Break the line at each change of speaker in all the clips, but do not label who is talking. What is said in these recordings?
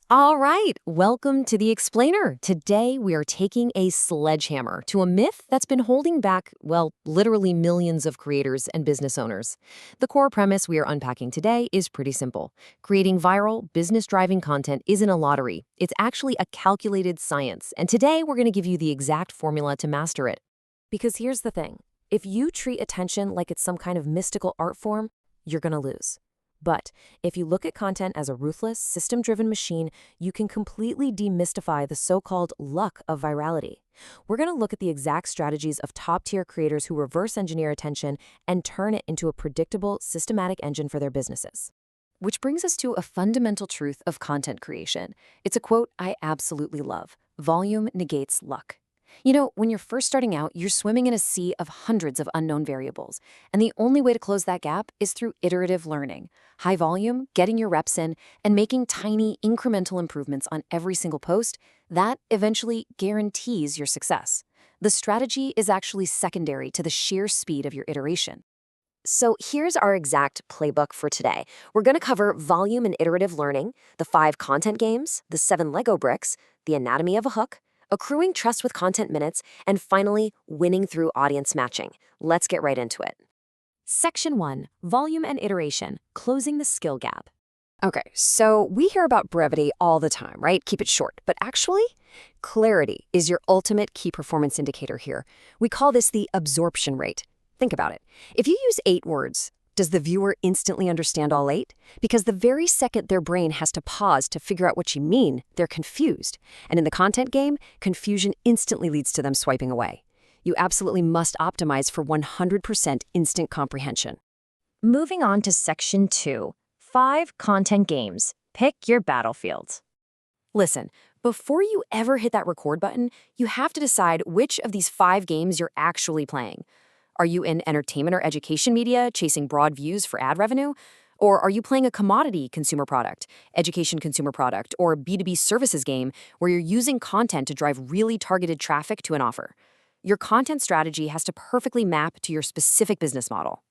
All right, welcome to The Explainer. Today, we are taking a sledgehammer to a myth that's been holding back, well, literally millions of creators and business owners. The core premise we are unpacking today is pretty simple. Creating viral, business-driving content isn't a lottery. It's actually a calculated science, and today we're going to give you the exact formula to master it. Because here's the thing. If you treat attention like it's some kind of mystical art form, you're going to lose. But if you look at content as a ruthless, system-driven machine, you can completely demystify the so-called luck of virality. We're going to look at the exact strategies of top-tier creators who reverse engineer attention and turn it into a predictable, systematic engine for their businesses. Which brings us to a fundamental truth of content creation. It's a quote I absolutely love. Volume negates luck. You know, when you're first starting out, you're swimming in a sea of hundreds of unknown variables, and the only way to close that gap is through iterative learning. High volume, getting your reps in, and making tiny, incremental improvements on every single post, that eventually guarantees your success. The strategy is actually secondary to the sheer speed of your iteration. So here's our exact playbook for today. We're going to cover volume and iterative learning, the 5 content games, the 7 Lego bricks, the anatomy of a hook, accruing trust with content minutes, and finally, winning through audience matching. Let's get right into it. Section 1, Volume and Iteration, Closing the Skill Gap. Okay, so we hear about brevity all the time, right? Keep it short. But actually, clarity is your ultimate key performance indicator here. We call this the absorption rate. Think about it. If you use 8 words, does the viewer instantly understand all 8? Because the very second their brain has to pause to figure out what you mean, they're confused. And in the content game, confusion instantly leads to them swiping away. You absolutely must optimize for 100% instant comprehension. Moving on to Section 2, 5 content games. Pick your battlefield. Listen, before you ever hit that record button, you have to decide which of these 5 games you're actually playing. Are you in entertainment or education media, chasing broad views for ad revenue? Or are you playing a commodity consumer product, education consumer product, or B2B services game where you're using content to drive really targeted traffic to an offer? Your content strategy has to perfectly map to your specific business model.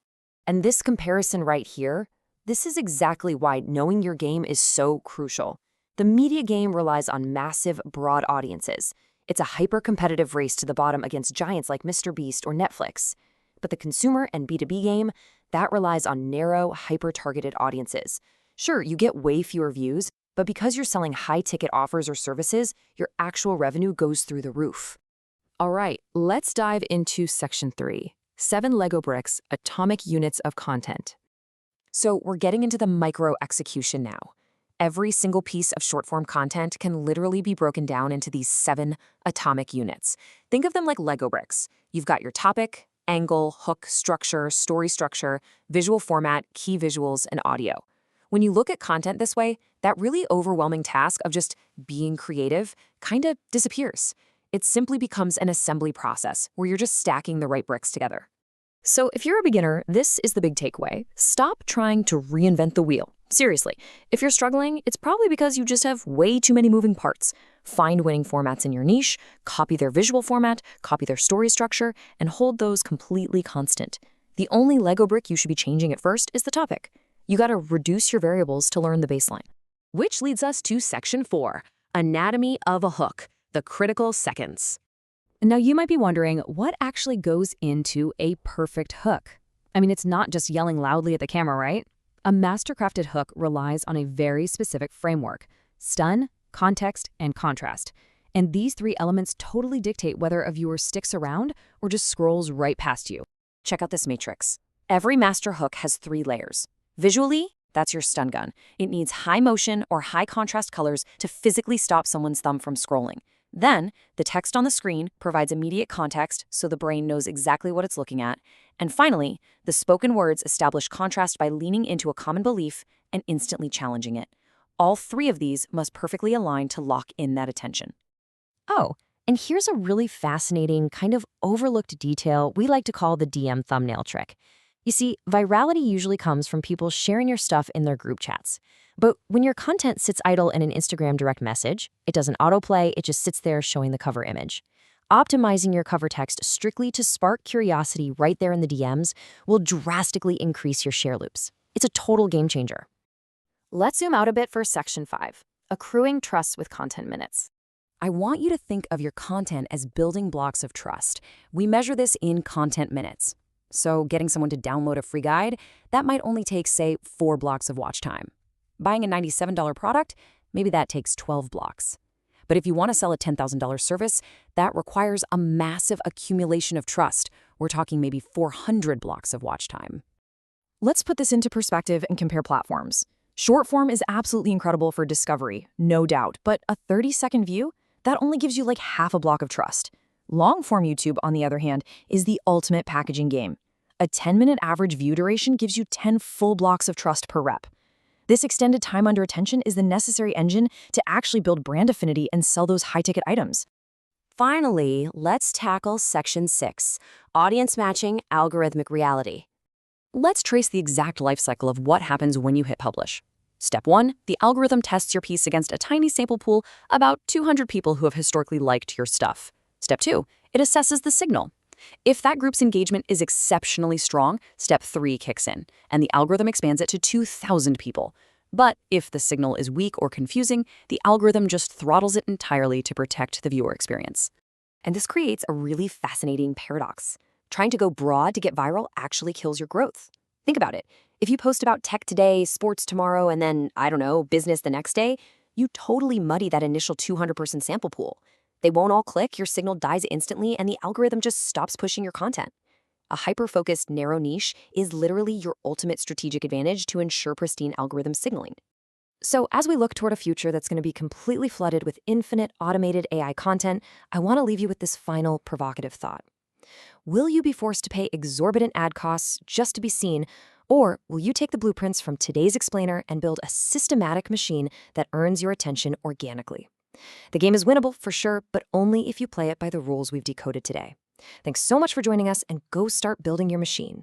And this comparison right here, this is exactly why knowing your game is so crucial. The media game relies on massive, broad audiences. It's a hyper-competitive race to the bottom against giants like MrBeast or Netflix. But the consumer and B2B game, that relies on narrow, hyper-targeted audiences. Sure, you get way fewer views, but because you're selling high-ticket offers or services, your actual revenue goes through the roof. All right, let's dive into Section 3, 7 Lego bricks, atomic units of content. So we're getting into the micro execution now. Every single piece of short-form content can literally be broken down into these 7 atomic units. Think of them like Lego bricks. You've got your topic, angle, hook, structure, story structure, visual format, key visuals, and audio. When you look at content this way, that really overwhelming task of just being creative kind of disappears. It simply becomes an assembly process where you're just stacking the right bricks together. So if you're a beginner, this is the big takeaway. Stop trying to reinvent the wheel. Seriously, if you're struggling, it's probably because you just have way too many moving parts. Find winning formats in your niche, copy their visual format, copy their story structure, and hold those completely constant. The only Lego brick you should be changing at first is the topic. You gotta reduce your variables to learn the baseline. Which leads us to Section 4, Anatomy of a Hook, the critical seconds. Now you might be wondering, what actually goes into a perfect hook? I mean, it's not just yelling loudly at the camera, right? A master-crafted hook relies on a very specific framework: stun, context, and contrast. And these 3 elements totally dictate whether a viewer sticks around or just scrolls right past you. Check out this matrix. Every master hook has 3 layers. Visually, that's your stun gun. It needs high motion or high contrast colors to physically stop someone's thumb from scrolling. Then, the text on the screen provides immediate context so the brain knows exactly what it's looking at. And finally, the spoken words establish contrast by leaning into a common belief and instantly challenging it. All 3 of these must perfectly align to lock in that attention. Oh, and here's a really fascinating, kind of overlooked detail we like to call the DM thumbnail trick. You see, virality usually comes from people sharing your stuff in their group chats. But when your content sits idle in an Instagram direct message, it doesn't autoplay, it just sits there showing the cover image. Optimizing your cover text strictly to spark curiosity right there in the DMs will drastically increase your share loops. It's a total game changer. Let's zoom out a bit for Section 5,
accruing trust with content minutes.
I want you to think of your content as building blocks of trust. We measure this in content minutes. So getting someone to download a free guide, that might only take, say, 4 blocks of watch time. Buying a $97 product, maybe that takes 12 blocks. But if you want to sell a $10,000 service, that requires a massive accumulation of trust. We're talking maybe 400 blocks of watch time.
Let's put this into perspective and compare platforms. Short form is absolutely incredible for discovery, no doubt, but a 30-second view, that only gives you like half a block of trust. Long form YouTube, on the other hand, is the ultimate packaging game. A 10-minute average view duration gives you 10 full blocks of trust per rep. This extended time under attention is the necessary engine to actually build brand affinity and sell those high-ticket items.
Finally, let's tackle Section 6, Audience Matching Algorithmic Reality. Let's trace the exact life cycle of what happens when you hit publish. Step 1, the algorithm tests your piece against a tiny sample pool, about 200 people who have historically liked your stuff. Step 2, it assesses the signal. If that group's engagement is exceptionally strong, Step 3 kicks in, and the algorithm expands it to 2,000 people. But if the signal is weak or confusing, the algorithm just throttles it entirely to protect the viewer experience. And this creates a really fascinating paradox. Trying to go broad to get viral actually kills your growth. Think about it. If you post about tech today, sports tomorrow, and then, I don't know, business the next day, you totally muddy that initial 200-person sample pool. They won't all click, your signal dies instantly, and the algorithm just stops pushing your content. A hyper-focused, narrow niche is literally your ultimate strategic advantage to ensure pristine algorithm signaling. So as we look toward a future that's going to be completely flooded with infinite automated AI content, I want to leave you with this final provocative thought. Will you be forced to pay exorbitant ad costs just to be seen, or will you take the blueprints from today's explainer and build a systematic machine that earns your attention organically? The game is winnable for sure, but only if you play it by the rules we've decoded today. Thanks so much for joining us, and go start building your machine.